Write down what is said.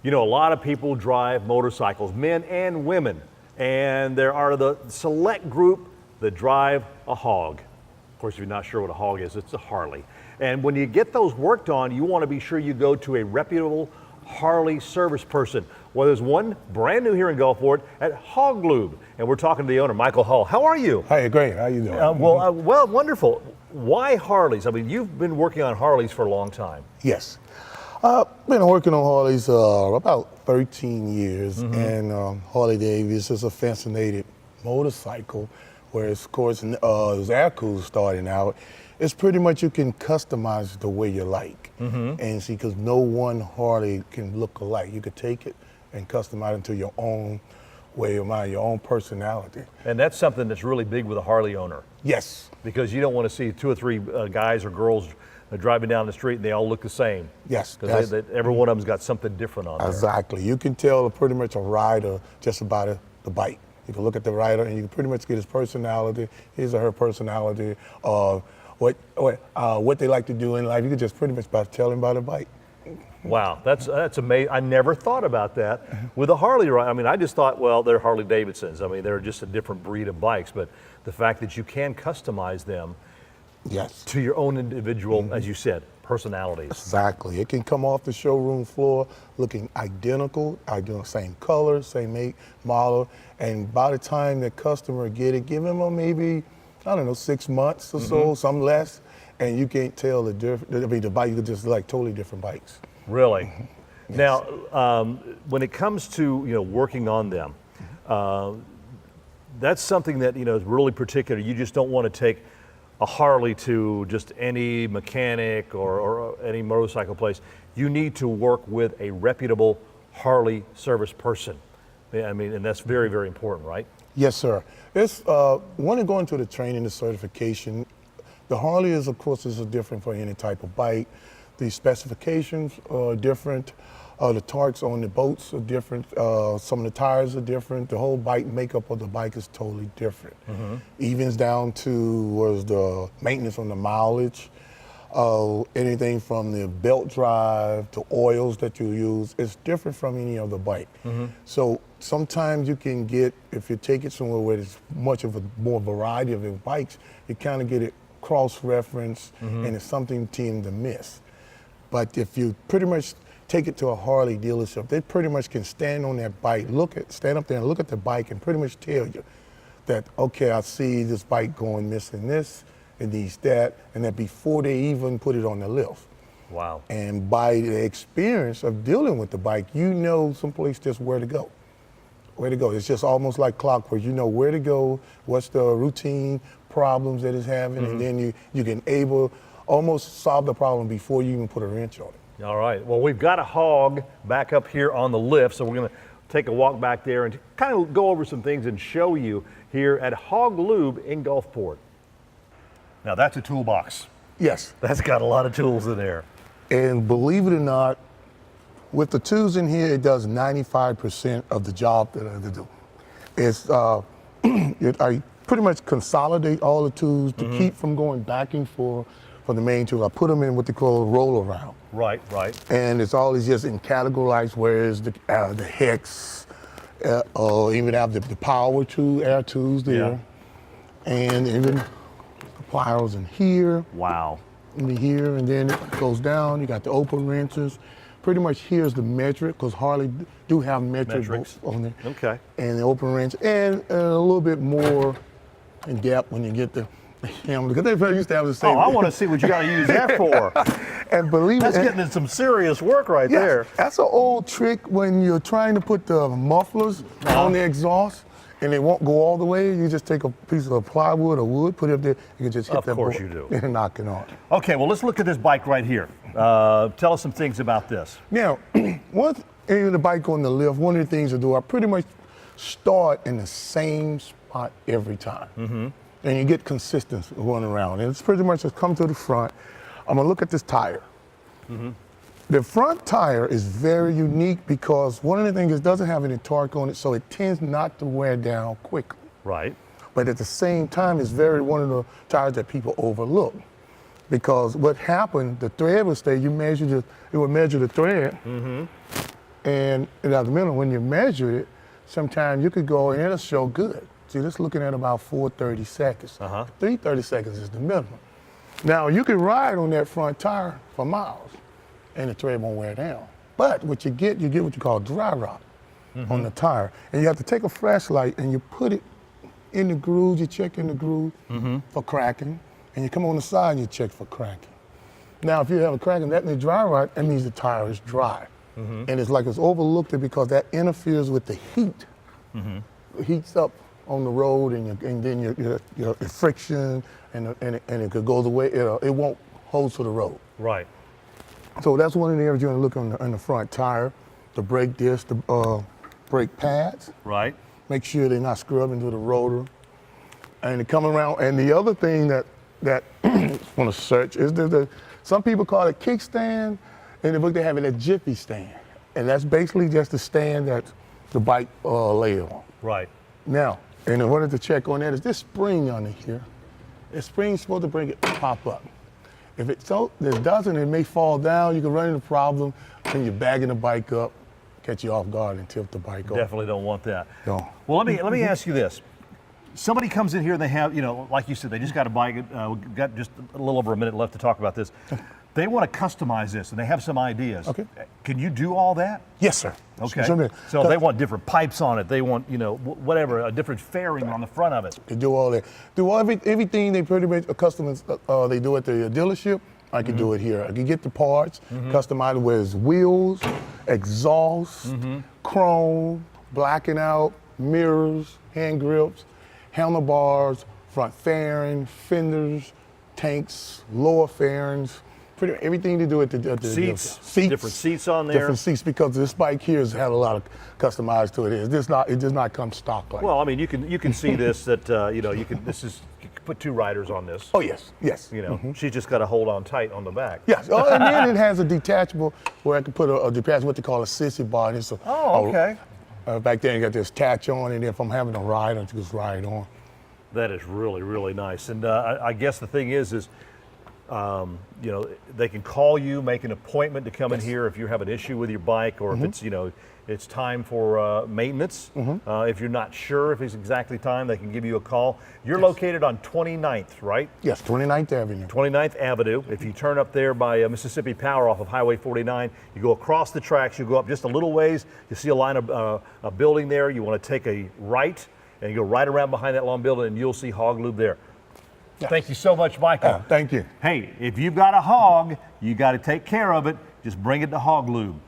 You know, a lot of people drive motorcycles, men and women, and there are the select group that drive a Hog. Of course, if you're not sure what a Hog is, it's a Harley. And when you get those worked on, you want to be sure you go to a reputable Harley service person. Well, there's one brand new here in Gulfport at Hog Lube, and we're talking to the owner, Michael Hull. How are you? Hi, great. How you doing? Well, wonderful. Why Harleys? I mean, you've been working on Harleys for a long time. Yes. I've been working on Harleys about 13 years, and Harley Davidson is a fascinating motorcycle, whereas, of course, Zaku's starting out. It's pretty much you can customize the way you like. And see, because no one Harley can look alike. You could take it and customize it to your own way of mind, your own personality. And that's something that's really big with a Harley owner. Yes. Because you don't want to see 2 or 3 guys or girls driving down the street and they all look the same. Yes. Because every one of them's got something different on there. Exactly. You can tell pretty much a rider just about the bike. You can look at the rider and you can pretty much get his personality, his or her personality, what they like to do in life. You can just pretty much tell him about a bike. Wow, that's amazing. I never thought about that with a Harley. I mean, I just thought, well, they're Harley Davidsons. I mean, they're just a different breed of bikes. But the fact that you can customize them to your own individual, as you said, personalities. Exactly. It can come off the showroom floor looking identical, same color, same make, model, and by the time the customer get it, give them maybe, I don't know, 6 months or so, some less, and you can't tell the difference. I mean, the bike, you could just like totally different bikes. Really? Yes. Now, when it comes to working on them, that's something that is really particular. You just don't want to take a Harley to just any mechanic or any motorcycle place. You need to work with a reputable Harley service person. I mean, and that's very, very important, right? Yes, sir. It's when you go into the training, the certification, the Harley is, of course, is different for any type of bike. The specifications are different. The torques on the boats are different. Some of the tires are different. The whole bike makeup of the bike is totally different. Evens down to the maintenance on the mileage. Anything from the belt drive to oils that you use, it's different from any other bike. So sometimes you can get, if you take it somewhere where there's much of a more variety of bikes, you kind of get it cross-referenced, and it's something you tend to miss. But if you pretty much take it to a Harley dealership, they pretty much can stand on that bike, stand up there and look at the bike and pretty much tell you that, okay, I see this bike going missing this, it needs that, and that before they even put it on the lift. Wow. And by the experience of dealing with the bike, you know someplace just where to go. Where to go. It's just almost like clockwork. You know where to go, what's the routine problems that it's having, and then you can almost solve the problem before you even put a wrench on it. All right. Well, we've got a Hog back up here on the lift, so we're going to take a walk back there and kind of go over some things and show you here at Hog Lube in Gulfport. Now, that's a toolbox. Yes. That's got a lot of tools in there. And believe it or not, with the tools in here, it does 95% of the job that I do. It's, I pretty much consolidate all the tools to keep from going back and forth from the main tool. I put them in what they call a roll around. Right. And it's always just in categorized, whereas the hex, or even have the power tool, air tools there. And even the pliers in here. Wow. In here, and then it goes down. You got the open wrenches. Pretty much here's the metric, because Harley do have metrics on there. Okay. And the open wrench, and a little bit more in depth when you get the hammer, because they used to have the same. Oh, I want to see what you got to use that for. And believe that's it, getting into some serious work right there. That's an old trick when you're trying to put the mufflers on the exhaust, and it won't go all the way. You just take a piece of plywood or wood, put it up there, you can just hit that board. Of course you do. And knock it on. Okay, well, let's look at this bike right here. Tell us some things about this. Now, once the bike on the lift, one of the things I do, I pretty much start in the same spot every time. And you get consistency going around. And it's pretty much just come to the front. I'm gonna look at this tire. The front tire is very unique because one of the things, it doesn't have any torque on it, so it tends not to wear down quickly. Right. But at the same time, it's one of the tires that people overlook. Because what happened, the thread would stay, it would measure the thread, And at the minimum, when you measure it, sometimes you could go and it'll show good. See, this looking at about 430 seconds. 330 seconds is the minimum. Now, you can ride on that front tire for miles, and the tread won't wear down. But what you get what you call dry rot on the tire. And you have to take a flashlight and you put it in the groove, you check in the groove for cracking, and you come on the side and you check for cracking. Now, if you have a cracking, that means dry rot, that means the tire is dry. And it's like it's overlooked because that interferes with the heat. It heats up on the road, and then your friction, and it could go the way, it won't hold to the road. Right. So that's one of the areas you want to look on the front tire, the brake disc, the brake pads. Right. Make sure they're not scrubbing to the rotor. And they come around, and the other thing that want to search is some people call it kickstand. In the book, they have it a jiffy stand. And that's basically just the stand that the bike lay on. Right. Now, in order to check on that, is this spring under here. The spring's supposed to bring it pop up. If it doesn't, it may fall down. You can run into a problem when you're bagging the bike up, catch you off guard and tilt the bike over. Definitely don't want that. No. Well, let me ask you this. Somebody comes in here and they have, like you said, they just got a bike. We've got just a little over a minute left to talk about this. They want to customize this and they have some ideas. Okay. Can you do all that? Yes, sir. Okay. Sure. So they want different pipes on it. They want, whatever, a different fairing on the front of it. They do all that. Everything they pretty much customers they do at the dealership. I can do it here. I can get the parts, customize it with wheels, exhaust, chrome, blacking out, mirrors, hand grips, handlebars, front fairing, fenders, tanks, lower fairings, pretty much everything to do at the Seats, seats, different seats on there. different seats, because this bike here has had a lot of customized to it. It does not come stock like. Well, I mean, you can see this that you can put two riders on this. Oh yes. She's just got to hold on tight on the back. Yes. Oh, and then it has a detachable where I can put a detachable, what they call a sissy bar. And it's okay. Back there you got this attach on, and if I'm having a ride, I just ride on. That is really, really nice. And I guess the thing is they can call you, make an appointment to come in here if you have an issue with your bike, or if it's, it's time for maintenance. If you're not sure if it's exactly time, they can give you a call. You're located on 29th, right? Yes, 29th Avenue. 29th Avenue. If you turn up there by Mississippi Power off of Highway 49, you go across the tracks, you go up just a little ways, you see a line of a building there. You want to take a right, and you go right around behind that long building, and you'll see Hog Lube there. Yes. Thank you so much, Michael. Thank you. Hey, if you've got a hog, you got to take care of it. Just bring it to Hog Lube.